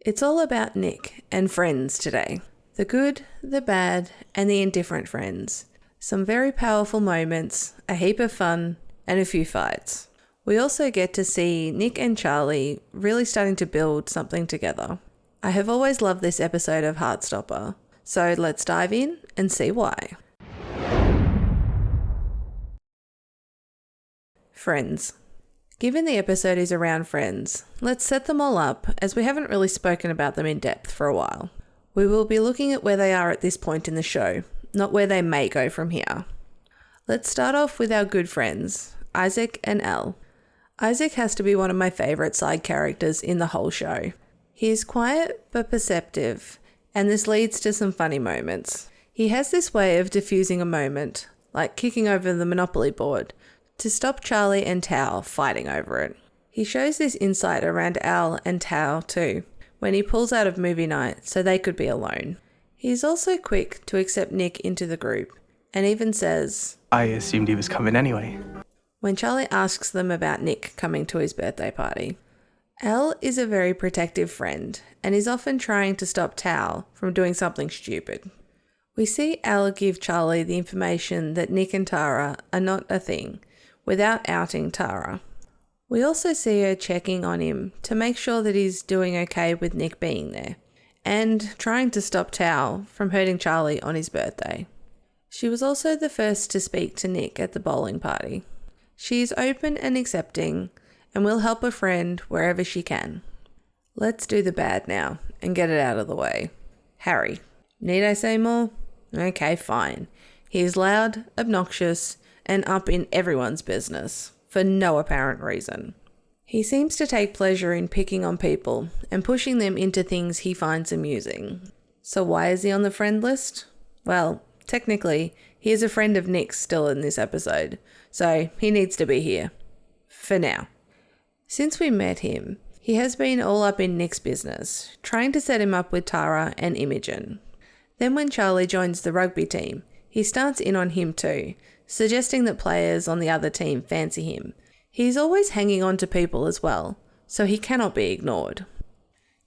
It's all about Nick and friends today. The good, the bad, and the indifferent friends. Some very powerful moments, a heap of fun, and a few fights. We also get to see Nick and Charlie really starting to build something together. I have always loved this episode of Heartstopper, so let's dive in and see why. Friends. Given the episode is around friends, let's set them all up as we haven't really spoken about them in depth for a while. We will be looking at where they are at this point in the show, not where they may go from here. Let's start off with our good friends, Isaac and Elle. Isaac has to be one of my favourite side characters in the whole show. He is quiet but perceptive, and this leads to some funny moments. He has this way of diffusing a moment, like kicking over the Monopoly board, to stop Charlie and Tao fighting over it. He shows this insight around Elle and Tao too, when he pulls out of movie night so they could be alone. He is also quick to accept Nick into the group, and even says, "I assumed he was coming anyway," when Charlie asks them about Nick coming to his birthday party. Elle is a very protective friend, and is often trying to stop Tao from doing something stupid. We see Elle give Charlie the information that Nick and Tara are not a thing, without outing Tara. We also see her checking on him to make sure that he's doing okay with Nick being there, and trying to stop Tao from hurting Charlie on his birthday. She was also the first to speak to Nick at the bowling party. She is open and accepting, and will help a friend wherever she can. Let's do the bad now, and get it out of the way. Harry. Need I say more? Okay, fine. He is loud, obnoxious, and up in everyone's business, for no apparent reason. He seems to take pleasure in picking on people and pushing them into things he finds amusing. So why is he on the friend list? Well, technically, he is a friend of Nick's still in this episode, so he needs to be here. For now. Since we met him, he has been all up in Nick's business, trying to set him up with Tara and Imogen. Then when Charlie joins the rugby team, he starts in on him too, suggesting that players on the other team fancy him. He's always hanging on to people as well, so he cannot be ignored.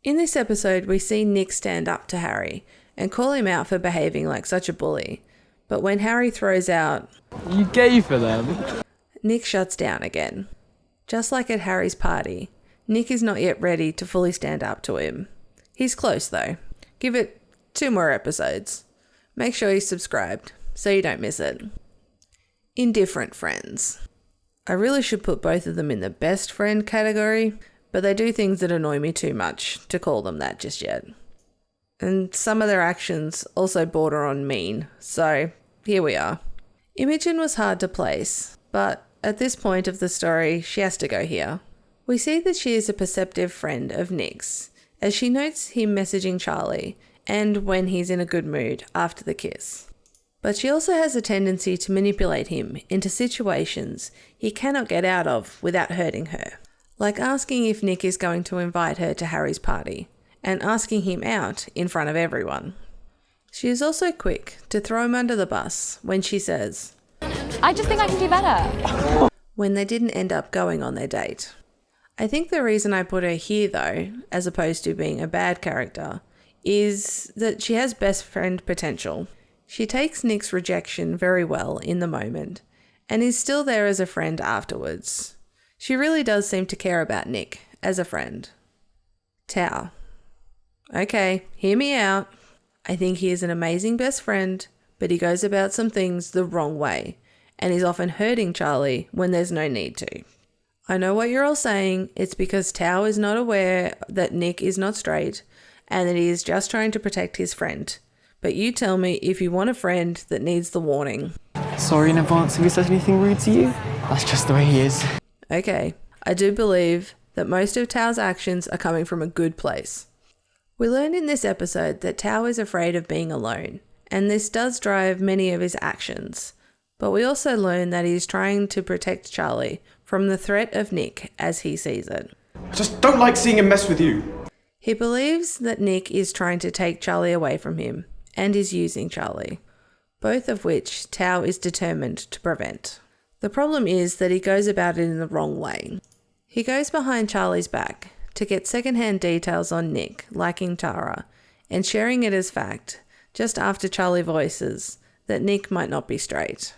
In this episode, we see Nick stand up to Harry and call him out for behaving like such a bully. But when Harry throws out, "You gay for them?" Nick shuts down again. Just like at Harry's party, Nick is not yet ready to fully stand up to him. He's close though. Give it 2 more episodes. Make sure you're subscribed so you don't miss it. Indifferent friends. I really should put both of them in the best friend category, but they do things that annoy me too much to call them that just yet. And some of their actions also border on mean, so here we are. Imogen was hard to place, but at this point of the story, she has to go here. We see that she is a perceptive friend of Nick's, as she notes him messaging Charlie, and when he's in a good mood after the kiss. But she also has a tendency to manipulate him into situations he cannot get out of without hurting her, like asking if Nick is going to invite her to Harry's party, and asking him out in front of everyone. She is also quick to throw him under the bus when she says, "I just think I can do better," when they didn't end up going on their date. I think the reason I put her here though, as opposed to being a bad character, is that she has best friend potential. She takes Nick's rejection very well in the moment, and is still there as a friend afterwards. She really does seem to care about Nick as a friend. Tao. Okay, hear me out. I think he is an amazing best friend, but he goes about some things the wrong way, and is often hurting Charlie when there's no need to. I know what you're all saying. It's because Tao is not aware that Nick is not straight, and that he is just trying to protect his friend. But you tell me if you want a friend that needs the warning. Sorry in advance if he says anything rude to you. That's just the way he is. Okay, I do believe that most of Tao's actions are coming from a good place. We learn in this episode that Tao is afraid of being alone, and this does drive many of his actions. But we also learn that he is trying to protect Charlie from the threat of Nick as he sees it. I just don't like seeing him mess with you. He believes that Nick is trying to take Charlie away from him, and is using Charlie, both of which Tao is determined to prevent. The problem is that he goes about it in the wrong way. He goes behind Charlie's back to get secondhand details on Nick liking Tara and sharing it as fact just after Charlie voices that Nick might not be straight.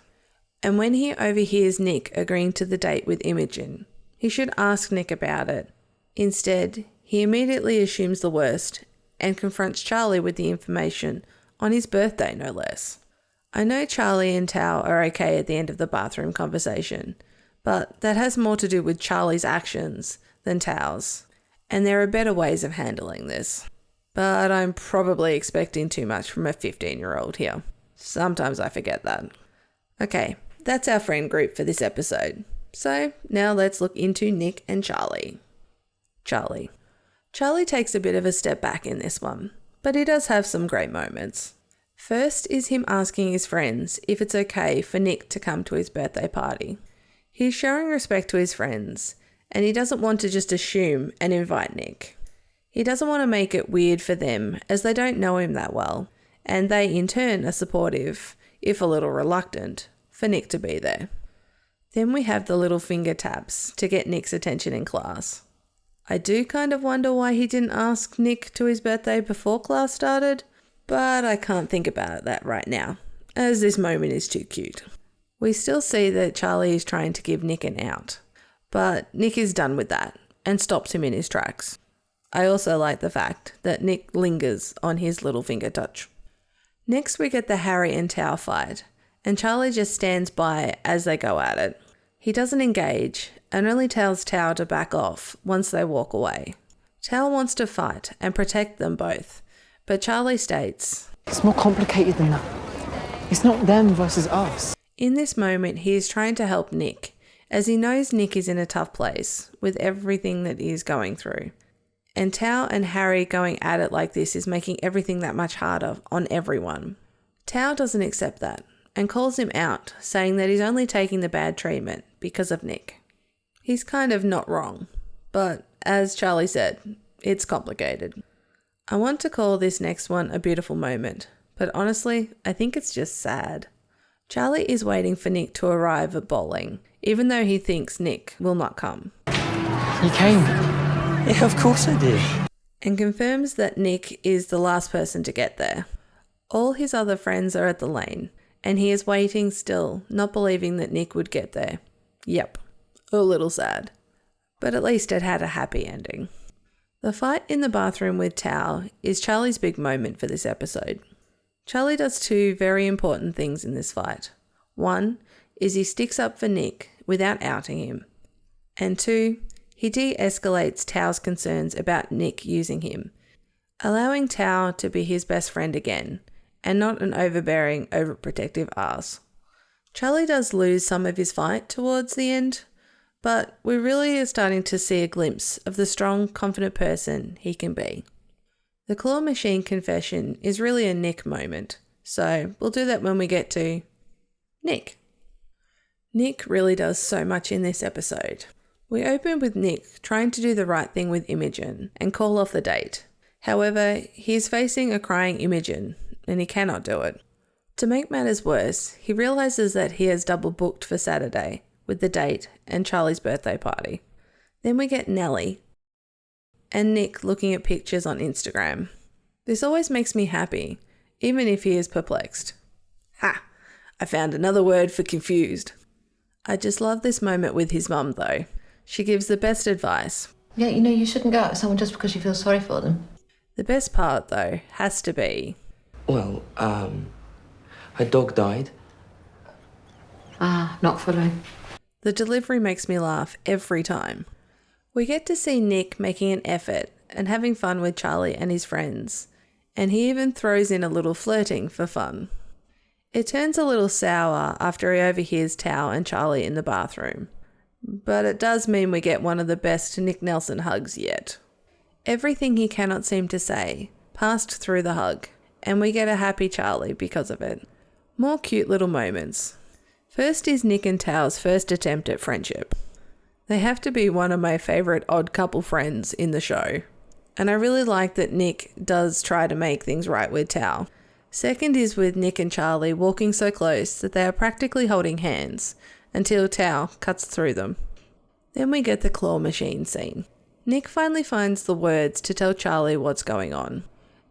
And when he overhears Nick agreeing to the date with Imogen, he should ask Nick about it. Instead, he immediately assumes the worst and confronts Charlie with the information on his birthday, no less. I know Charlie and Tao are okay at the end of the bathroom conversation, but that has more to do with Charlie's actions than Tao's, and there are better ways of handling this. But I'm probably expecting too much from a 15-year-old here. Sometimes I forget that. Okay, that's our friend group for this episode. So now let's look into Nick and Charlie. Charlie takes a bit of a step back in this one, but he does have some great moments. First is him asking his friends if it's okay for Nick to come to his birthday party. He's showing respect to his friends, and he doesn't want to just assume and invite Nick. He doesn't want to make it weird for them as they don't know him that well, and they in turn are supportive, if a little reluctant, for Nick to be there. Then we have the little finger taps to get Nick's attention in class. I do kind of wonder why he didn't ask Nick to his birthday before class started, but I can't think about that right now, as this moment is too cute. We still see that Charlie is trying to give Nick an out, but Nick is done with that and stops him in his tracks. I also like the fact that Nick lingers on his little finger touch. Next we get the Harry and Tao fight, and Charlie just stands by as they go at it. He doesn't engage and only tells Tao to back off once they walk away. Tao wants to fight and protect them both, but Charlie states, It's more complicated than that. It's not them versus us. in this moment he is trying to help Nick, as he knows Nick is in a tough place with everything that he is going through. And Tao and Harry going at it like this is making everything that much harder on everyone. Tao doesn't accept that and calls him out, saying that he's only taking the bad treatment because of Nick. He's kind of not wrong, but as Charlie said, it's complicated. I want to call this next one a beautiful moment, but honestly, I think it's just sad. Charlie is waiting for Nick to arrive at bowling, even though he thinks Nick will not come. You came. Yeah, of course I did. And confirms that Nick is the last person to get there. All his other friends are at the lane, and he is waiting still, not believing that Nick would get there. Yep, a little sad. But at least it had a happy ending. The fight in the bathroom with Tao is Charlie's big moment for this episode. Charlie does two very important things in this fight. One is he sticks up for Nick without outing him. And two, he de-escalates Tao's concerns about Nick using him, allowing Tao to be his best friend again, and not an overbearing, overprotective arse. Charlie does lose some of his fight towards the end, but we really are starting to see a glimpse of the strong, confident person he can be. The claw machine confession is really a Nick moment, so we'll do that when we get to Nick. Nick really does so much in this episode. We open with Nick trying to do the right thing with Imogen and call off the date. However, he is facing a crying Imogen, and he cannot do it. To make matters worse, he realises that he has double booked for Saturday with the date and Charlie's birthday party. Then we get Nellie and Nick looking at pictures on Instagram. This always makes me happy, even if he is perplexed. Ha! I found another word for confused. I just love this moment with his mum though. She gives the best advice. Yeah, you shouldn't go out with someone just because you feel sorry for them. The best part though has to be, Well, her dog died. Ah, not following. the delivery makes me laugh every time. We get to see Nick making an effort and having fun with Charlie and his friends, and he even throws in a little flirting for fun. It turns a little sour after he overhears Tao and Charlie in the bathroom, but it does mean we get one of the best Nick Nelson hugs yet. Everything he cannot seem to say passed through the hug, and we get a happy Charlie because of it. More cute little moments. First is Nick and Tao's first attempt at friendship. They have to be one of my favourite odd couple friends in the show, and I really like that Nick does try to make things right with Tao. Second is with Nick and Charlie walking so close that they are practically holding hands until Tao cuts through them. Then we get the claw machine scene. Nick finally finds the words to tell Charlie what's going on.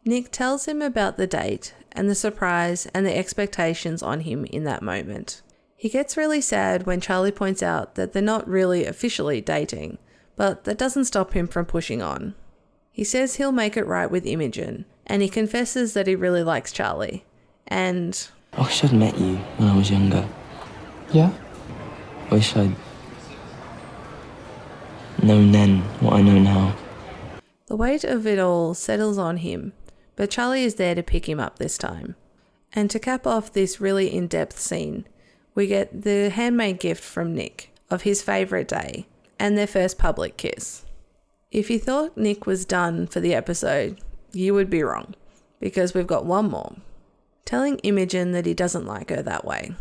Nick tells him about the date and the surprise and the expectations on him in that moment. He gets really sad when Charlie points out that they're not really officially dating, but that doesn't stop him from pushing on. He says he'll make it right with Imogen, and he confesses that he really likes Charlie. And I wish I'd met you when I was younger. Yeah? I wish I'd known then what I know now. the weight of it all settles on him, but Charlie is there to pick him up this time. And to cap off this really in-depth scene, we get the handmade gift from Nick of his favourite day and their first public kiss. If you thought Nick was done for the episode, you would be wrong, because we've got one more. Telling Imogen that he doesn't like her that way.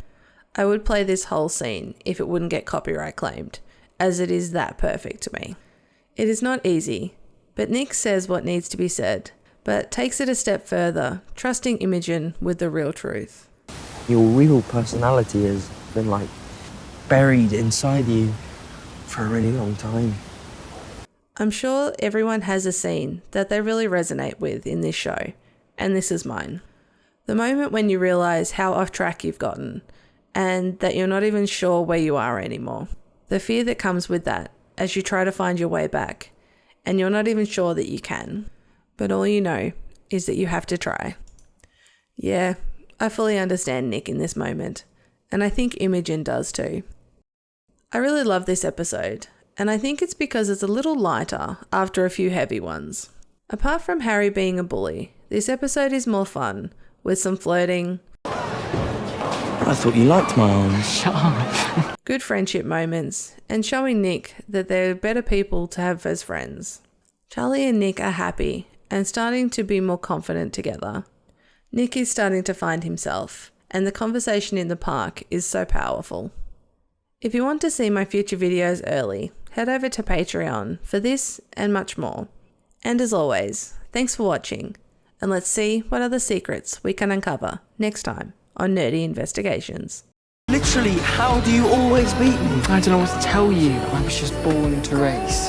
I would play this whole scene if it wouldn't get copyright claimed, as it is that perfect to me. It is not easy, but Nick says what needs to be said, but takes it a step further, trusting Imogen with the real truth. Your real personality has been, like, buried inside you for a really long time. I'm sure everyone has a scene that they really resonate with in this show, and this is mine. The moment when you realise how off track you've gotten, and that you're not even sure where you are anymore. The fear that comes with that as you try to find your way back, and you're not even sure that you can. But all you know is that you have to try. Yeah, I fully understand Nick in this moment, and I think Imogen does too. I really love this episode, and I think it's because it's a little lighter after a few heavy ones. Apart from Harry being a bully, this episode is more fun, with some flirting. I thought you liked my arms. Shut up. Good friendship moments, and showing Nick that they're better people to have as friends. Charlie and Nick are happy and starting to be more confident together. Nick is starting to find himself, and the conversation in the park is so powerful. If you want to see my future videos early, head over to Patreon for this and much more. And as always, thanks for watching, and let's see what other secrets we can uncover next time on Nerdy Investigations. Literally, how do you always beat me? I don't know what to tell you. I was just born to race.